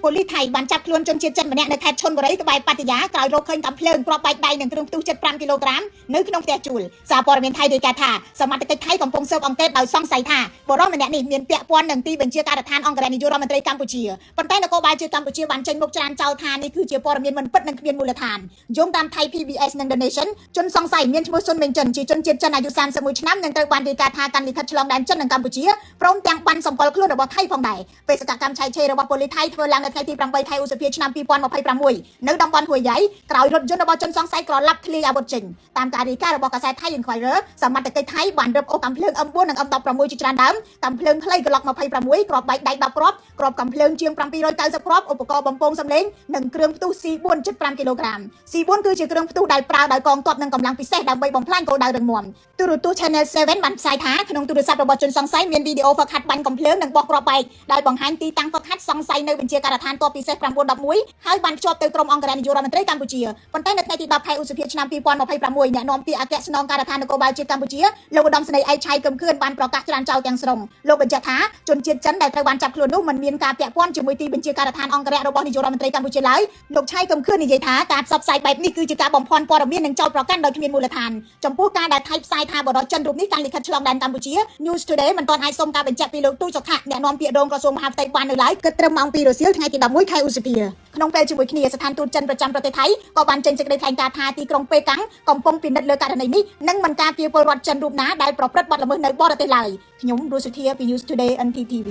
ប៉ូលីសថៃបានចាប់ខ្លួនជនជាតិចិនម្នាក់នៅខេត្តឈុនបុរីក្បែរប៉ាតយាក្រោយរកឃើញកំភ្លើងគ្រាប់បែកដៃនិងគ្រឿងផ្ទុះ75គីឡូក្រាមនៅក្នុងផ្ទះជួលសារព័ត៌មានថៃរាយការណ៍ថាសមត្ថកិច្ចថៃកំពុងស៊ើបអង្កេតដោយសង្ស័យថាបុរសម្នាក់នេះមានពាក់ព័ន្ធនឹងទីបញ្ជាការដ្ឋានអង្គការនាយករដ្ឋមន្ត្រីកម្ពុជាប៉ុន្តែនគរបាលជាតិកម្ពុជាបានចេញមុខច្រានចោទថានេះគឺជាព័ត៌មានមិនពិតនិងគ្មានមូលដ្ឋានយោងតាមថៃ PBS និង The Nation ជនសង្ស័យមានឈ្មោះស៊ុនមេងចិនជាជនជាតិចិនអាយុ31ឆ្នាំនិងត្រូវបានរាយការណ៍ថាកាន់លិខិតឆ្លងដែនចិននិងកម្ពុជាព្រមទាំងបានសម្គាល់ខ្លួនរបស់ថៃផងដែរបេសកកម្មឆៃឆេររបស់ប៉ូលីសថៃធ្វើឡើងនៅថ្ងៃទី8ខែឧសភាឆ្នាំ2026នៅតំបន់ហួយយ៉ៃក្រោយរថយន្តរបស់ជនសង្ស័យក្រឡាប់ធ្លាយអាវុធចេញតាមការរាយការណ៍របស់កាសែត Thai Inquirer សមត្ថកិច្ចថៃបានរឹបអូសកាំភ្លើង M4 និង M16 ជាច្រើនដើមកាំភ្លើងខ្លីក្លុក26គ្រាប់បែកដៃ10គ្រាប់គ្រាប់កាំភ្លើងជាង790គ្រាប់ឧបករណ៍បំពងសំឡេងនិងគ្រឿងផ្ទុះ C4 75គីឡូក្រាម C4 គឺជាគ្រឿងផ្ទុះដែលប្រើដោយកងទ័ពនិងកម្លាំងពិសេសដើម្បីបំផ្លាញគោលដៅរឹងមាំទូរទស្សន៍ Channel 7 បានផ្សាយថាក្នុងទូរស័ព្ទរបស់ជនសង្ស័យមានវីដេអូហ្វឹកហាត់បាញ់កំភ្លើងនិងបោះគ្រាប់បែកដែលបង្ហាញទីតាំងហ្វឹកហាត់សង្ស័យនៅបញ្ជាការដ្ឋានទ័ពពិសេស911ហើយបានភ្ជាប់ទៅក្រុមអង្គការនាយករដ្ឋមន្ត្រីកម្ពុជាប៉ុន្តែនៅថ្ងៃទី10ខែឧសភាឆ្នាំ2026អ្នកនាំពាក្យអគ្គស្នងការដ្ឋាននគរបាលជាតិកម្ពុជាលោកឧត្តមស្នេហ៍ឯកឆៃកឹមខឿនបានប្រកាសច្រានចោលទាំងស្រុងលោកបញ្ជាក់ថាជនជាតិចិនដែលត្រូវបានចាប់ខ្លួននោះមិនមានការពាក់ព័ន្ធជាមួយទីបញ្ជាការដ្ឋានអង្គការរបស់នាយករដ្ឋមន្ត្រីកម្ពុជាឡើយលោកឆៃកឹមខឿននិយាយថាការផ្សព្វផ្សាយបែបនេះគឺជាការបំភាន់ព័ត៌មាននិងចោទប្រកាន់ដោយគ្មានមូលដ្ឋានចំពោះការដែលថៃផ្សាយថាបរិយាចិនរូបនេះកាន់លិខិតឆ្លងដែនកម្ពុជា News Today មិនទាន់អាចសុំការបញ្ជាក់ពីលោកទូចសុខៈអ្នកនាំពាក្យរងក្រសួងមហាផ្ទៃបាននៅឡើយគិតត្រឹមម៉ោង2រសៀលថ្ងៃទី11ខែឧសភាក្នុងពេលជាមួយគ្នាស្ថានទូតចិនប្រចាំប្រទេសថៃក៏បានចេញសេចក្តីថ្លែងការណ៍ថាទីក្រុងប៉េកាំងកំពុងពិនិត្យលើករណីនេះនិងមិនការពារពលរដ្ឋចិនរូបណាដែលប្រព្រឹត្តបទល្មើសនៅបរទេសឡើយខ្ញុំរស់សុធាពី News Today NTTV